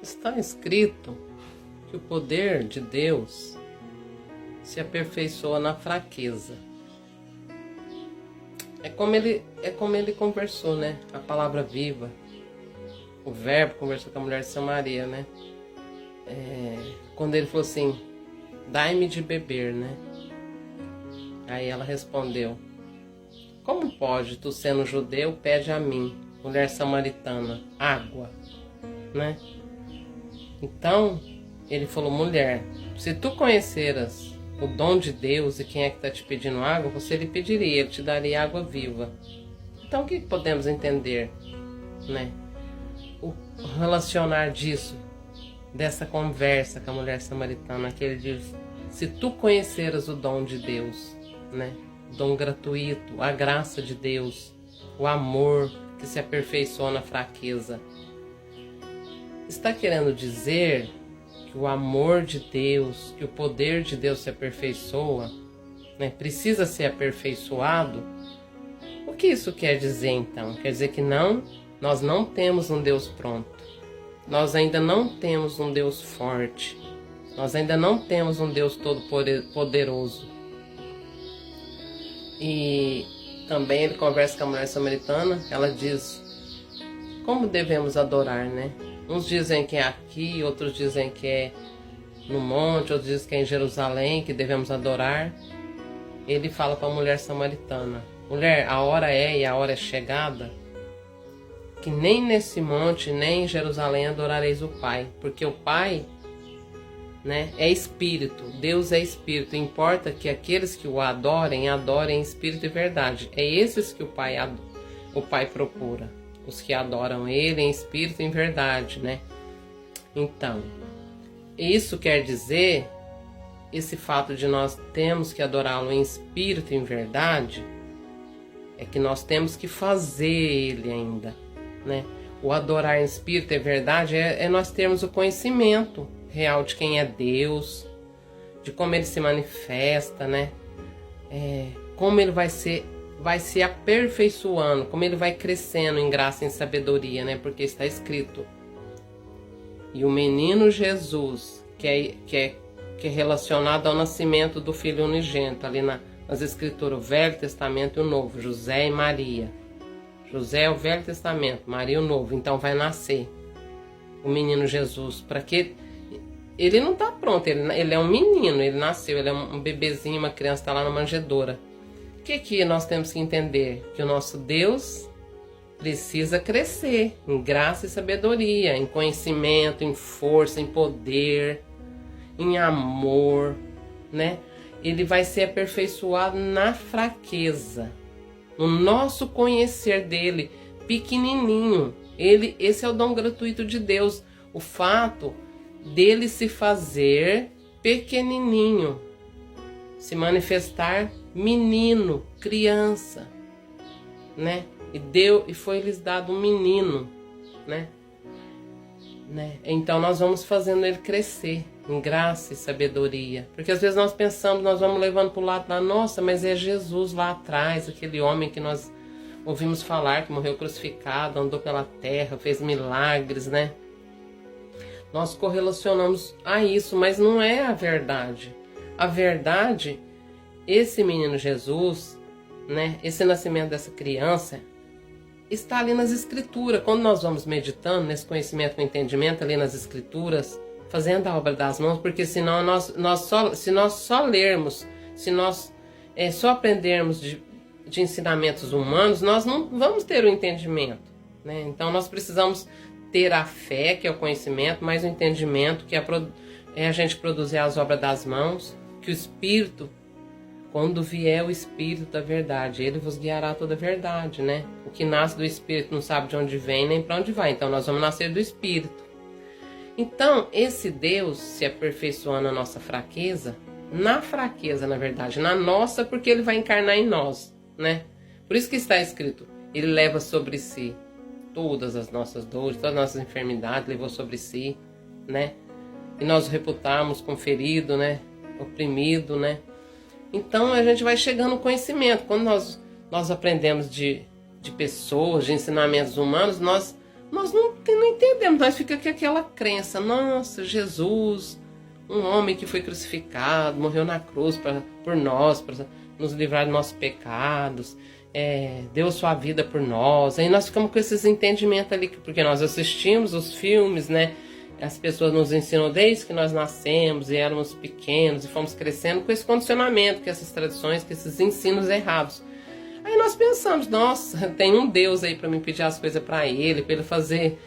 Está escrito que o poder de Deus se aperfeiçoa na fraqueza. É como ele conversou, né? A palavra viva. O verbo conversou com a mulher de Samaria, né? Quando ele falou assim, dai-me de beber, né? Aí ela respondeu, como pode, tu sendo judeu, pede a mim, mulher samaritana, água, né? Então, ele falou, mulher, se tu conheceras o dom de Deus e quem é que está te pedindo água, você lhe pediria, ele te daria água viva. Então, o que podemos entender, né? O relacionar disso, dessa conversa com a mulher samaritana, que ele diz, se tu conheceras o dom de Deus, né? O dom gratuito, a graça de Deus, o amor que se aperfeiçoa na fraqueza. Está querendo dizer que o amor de Deus, que o poder de Deus se aperfeiçoa, né? Precisa ser aperfeiçoado? O que isso quer dizer então? Quer dizer que nós não temos um Deus pronto. Nós ainda não temos um Deus forte. Nós ainda não temos um Deus todo-poderoso. E também ele conversa com a mulher samaritana, ela diz como devemos adorar, né? Uns dizem que é aqui, outros dizem que é no monte, outros dizem que é em Jerusalém que devemos adorar. Ele fala para a mulher samaritana, mulher, a hora é e a hora é chegada, que nem nesse monte, nem em Jerusalém adorareis o Pai, porque o Pai, né, é Espírito, Deus é Espírito, importa que aqueles que o adorem, adorem em Espírito e verdade. É esses que o Pai procura, os que adoram Ele em Espírito e em verdade, né? Então, isso quer dizer, esse fato de nós temos que adorá-lo em Espírito e em verdade, é que nós temos que fazer Ele ainda, né? O adorar em Espírito e verdade é nós termos o conhecimento real de quem é Deus, de como Ele se manifesta, né? Como Ele vai se aperfeiçoando, como Ele vai crescendo em graça e em sabedoria, né? Porque está escrito, e o menino Jesus, que é relacionado ao nascimento do Filho unigênito, ali nas Escrituras, o Velho Testamento e o Novo, José e Maria. José é o Velho Testamento, Maria o Novo, então vai nascer o menino Jesus, para que ele não está pronto, ele é um menino, ele nasceu, ele é um bebezinho, uma criança, está lá na manjedoura. O que nós temos que entender? Que o nosso Deus precisa crescer em graça e sabedoria, em conhecimento, em força, em poder, em amor, né? Ele vai ser aperfeiçoado na fraqueza, no nosso conhecer dele, pequenininho. Esse é o dom gratuito de Deus, o fato dele se fazer pequenininho, se manifestar menino, criança, né? E foi-lhes dado um menino, né? Então nós vamos fazendo ele crescer em graça e sabedoria, porque às vezes nós pensamos, nós vamos levando para o lado da nossa, mas é Jesus lá atrás, aquele homem que nós ouvimos falar, que morreu crucificado, andou pela terra, fez milagres, né? Nós correlacionamos a isso, mas não é a verdade. A verdade, esse menino Jesus, né, esse nascimento dessa criança, está ali nas Escrituras. Quando nós vamos meditando nesse conhecimento, no entendimento ali nas Escrituras, fazendo a obra das mãos, porque senão se nós só lermos, se nós só aprendermos de ensinamentos humanos, nós não vamos ter o entendimento, né? Então nós precisamos ter a fé, que é o conhecimento, mais o entendimento, que é a gente produzir as obras das mãos, que o Espírito, quando vier o Espírito da verdade, ele vos guiará toda a verdade, né? O que nasce do Espírito não sabe de onde vem nem para onde vai, então nós vamos nascer do Espírito. Então, esse Deus se aperfeiçoando na nossa fraqueza, na verdade, na nossa, porque ele vai encarnar em nós, né? Por isso que está escrito, ele leva sobre si todas as nossas dores, todas as nossas enfermidades, levou sobre si, né? E nós o reputamos como ferido, né? Oprimido, né? Então a gente vai chegando no conhecimento. Quando nós aprendemos de pessoas, de ensinamentos humanos, nós nós não entendemos, nós fica com aquela crença, nossa, Jesus, um homem que foi crucificado, morreu na cruz por nós, para nos livrar dos nossos pecados, deu sua vida por nós. Aí nós ficamos com esses entendimentos ali, porque nós assistimos os filmes, né? As pessoas nos ensinam desde que nós nascemos e éramos pequenos e fomos crescendo com esse condicionamento, com essas tradições, com esses ensinos errados. Aí nós pensamos, nossa, tem um Deus aí para me pedir as coisas para ele fazer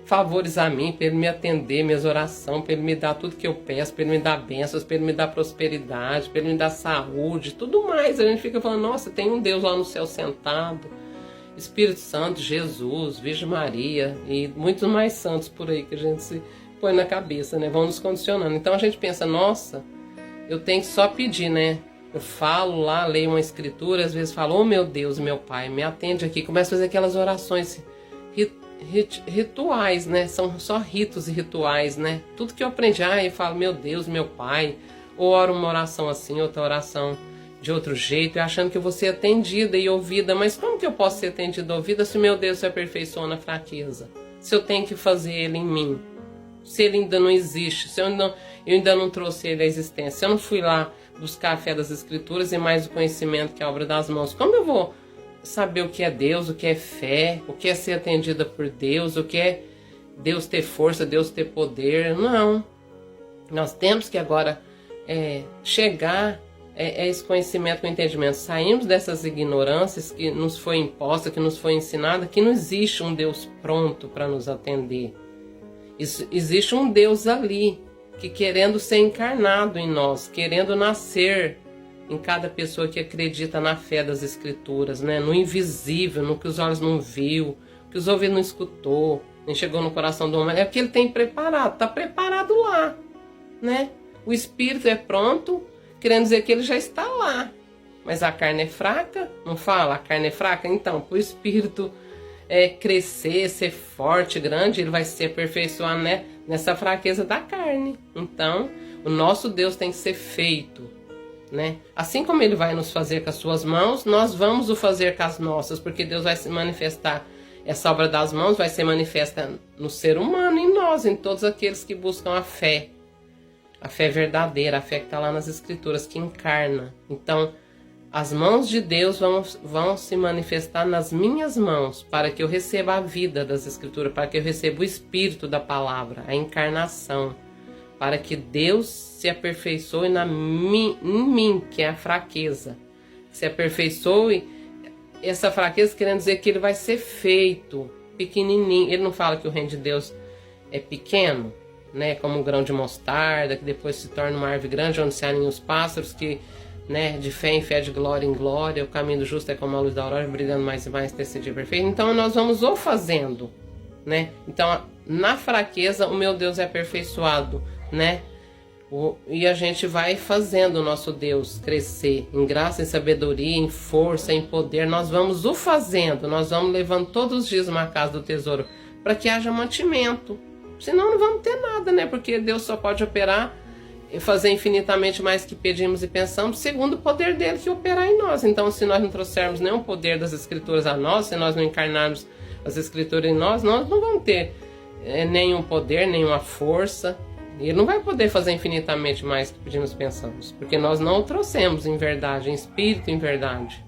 favores a mim, para ele me atender minhas orações, para ele me dar tudo que eu peço, para ele me dar bênçãos, para ele me dar prosperidade, para ele me dar saúde, tudo mais. A gente fica falando, nossa, tem um Deus lá no céu sentado, Espírito Santo, Jesus, Virgem Maria e muitos mais santos por aí que a gente se põe na cabeça, né? Vão nos condicionando. Então a gente pensa, nossa, eu tenho que só pedir, né? Eu falo lá, leio uma escritura, às vezes falo, oh meu Deus, meu Pai, me atende aqui. Começo a fazer aquelas orações rituais, né? São só ritos e rituais, né? Tudo que eu aprendi, eu falo, meu Deus, meu Pai. Ou oro uma oração assim, outra oração de outro jeito, achando que eu vou ser atendida e ouvida. Mas como que eu posso ser atendida e ouvida se meu Deus se aperfeiçoa na fraqueza? Se eu tenho que fazer Ele em mim? Se Ele ainda não existe? Se eu ainda não trouxe Ele à existência? Se eu não fui lá buscar a fé das Escrituras e mais o conhecimento que é a obra das mãos, como eu vou saber o que é Deus, o que é fé, o que é ser atendida por Deus, o que é Deus ter força, Deus ter poder? Não. Nós temos que agora chegar a esse conhecimento, com entendimento. Saímos dessas ignorâncias que nos foi imposta, que nos foi ensinada, que não existe um Deus pronto para nos atender. Existe um Deus ali, que querendo ser encarnado em nós, querendo nascer em cada pessoa que acredita na fé das Escrituras, né? No invisível, no que os olhos não viu, que os ouvidos não escutou, nem chegou no coração do homem. É o que ele tem preparado, está preparado lá, né? O Espírito é pronto, querendo dizer que ele já está lá. Mas a carne é fraca, não fala? A carne é fraca? Então, para o Espírito crescer, ser forte, grande, ele vai se aperfeiçoar, né, nessa fraqueza da carne. Então, o nosso Deus tem que ser feito, né? Assim como ele vai nos fazer com as suas mãos, nós vamos o fazer com as nossas, porque Deus vai se manifestar, essa obra das mãos vai ser manifesta no ser humano, em nós, em todos aqueles que buscam a fé verdadeira, a fé que está lá nas Escrituras, que encarna. Então, as mãos de Deus vão se manifestar nas minhas mãos, para que eu receba a vida das Escrituras, para que eu receba o Espírito da palavra, a encarnação, para que Deus se aperfeiçoe em mim, que é a fraqueza. Se aperfeiçoe, essa fraqueza querendo dizer que ele vai ser feito pequenininho. Ele não fala que o reino de Deus é pequeno, né, como um grão de mostarda, que depois se torna uma árvore grande, onde se aninham os pássaros, que, né, de fé em fé, de glória em glória, o caminho do justo é como a luz da aurora, brilhando mais e mais até esse dia perfeito. Então nós vamos o fazendo, né? Então, na fraqueza, o meu Deus é aperfeiçoado, né? E a gente vai fazendo o nosso Deus crescer em graça, em sabedoria, em força, em poder. Nós vamos o fazendo, nós vamos levando todos os dias uma casa do tesouro, para que haja mantimento. Senão não vamos ter nada, né? Porque Deus só pode operar e fazer infinitamente mais que pedimos e pensamos, segundo o poder dele que operar em nós. Então, se nós não trouxermos nenhum poder das Escrituras a nós, se nós não encarnarmos as Escrituras em nós não vamos ter nenhum poder, nenhuma força. E ele não vai poder fazer infinitamente mais que pedimos e pensamos, porque nós não o trouxemos em verdade, em espírito, em verdade.